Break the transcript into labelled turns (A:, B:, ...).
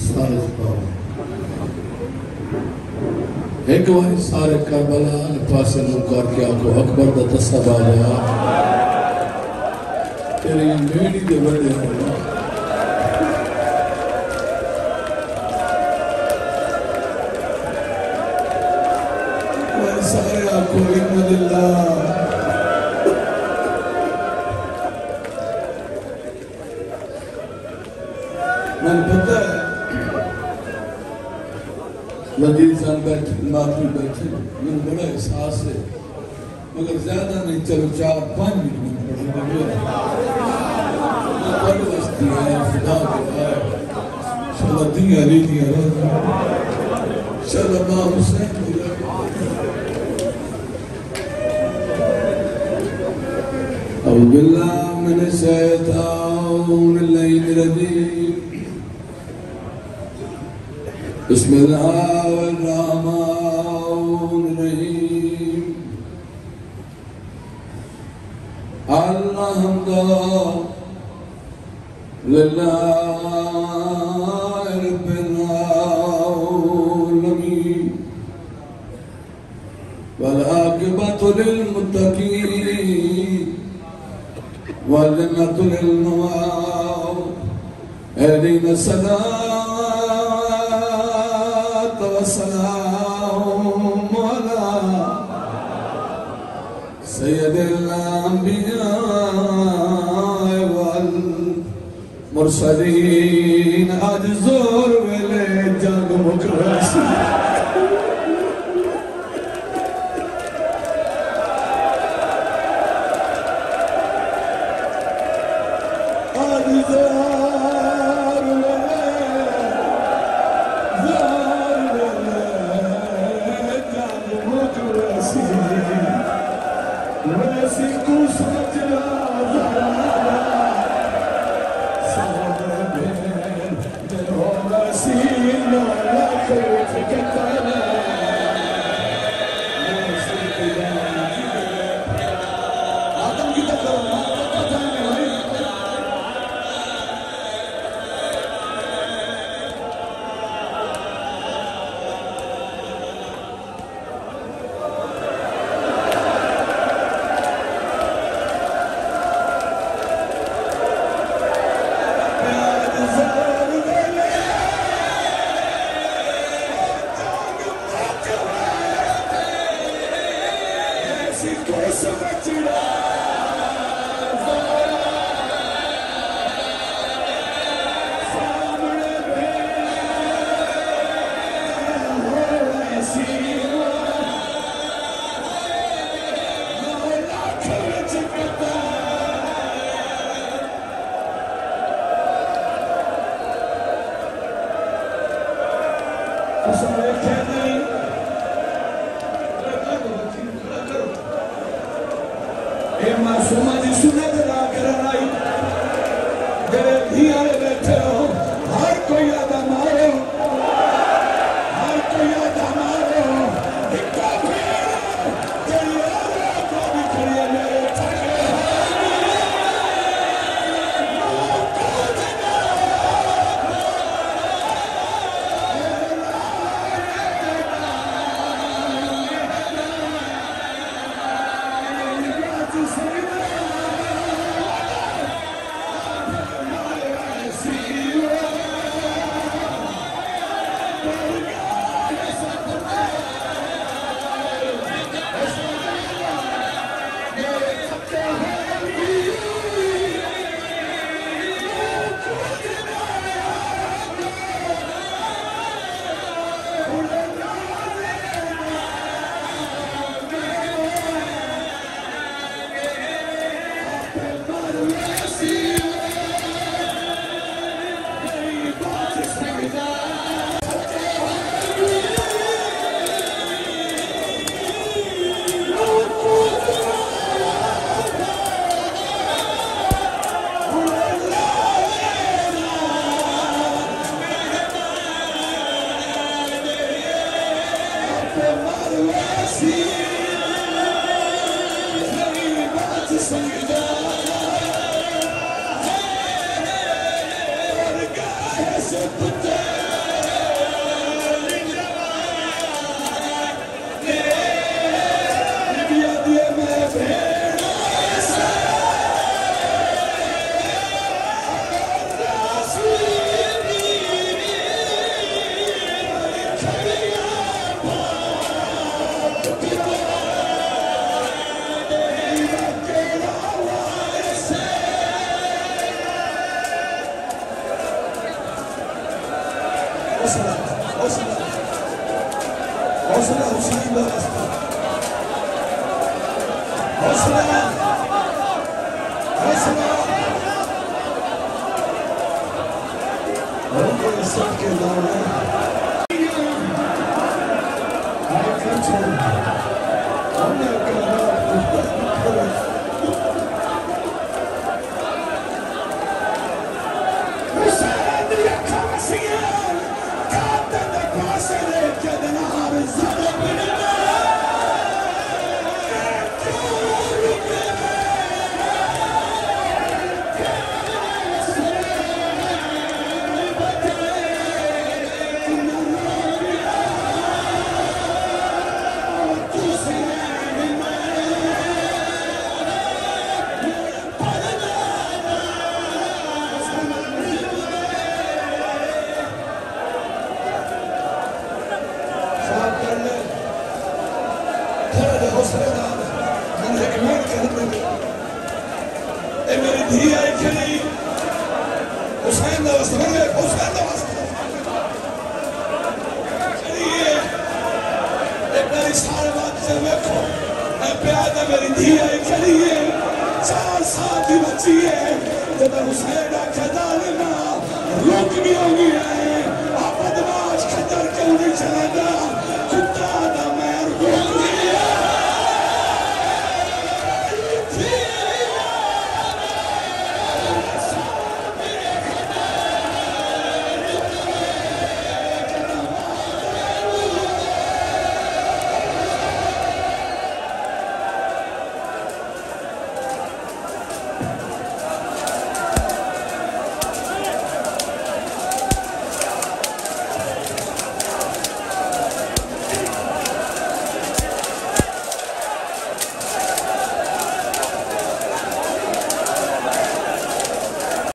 A: सारे एक बार सारे करबला पासे मुकर के आको अकबर दा तस्सा बाजा तेरी मेड़ी दे बड़े सारे आको इन्नलिल्लाह मन पता है वजीर साहब बैठे माफी बैठे मुझे बड़ा एहसास है मगर ज्यादा नहीं चलो 4-5 मिनट पढ़ बस्ती है खुदा के शाला दिया ली दिया शाला माँ हुसैन أعوذ بالله من الشيطان الرجيم بسم الله الرحمن الرحيم الحمد لله رب العالمين والعاقبة للمتقين والجنة للمواب اهدنا الصلاة والسلام على سيد الأنبياء والمرسلين أجزور ولجان مكرسي
B: Put down
A: हौसला हौसला हौसला हुसैन का रास्ता हौसला हौसला उनके सबके नाम मेरी धी आई खड़ी हुसैन का वास्ता हुसैन का वास्ता चलिए एक बारी सारे बात से देखो प्यार मेरी धी आई खड़ी है 4 साल की बच्ची है जब हुसैन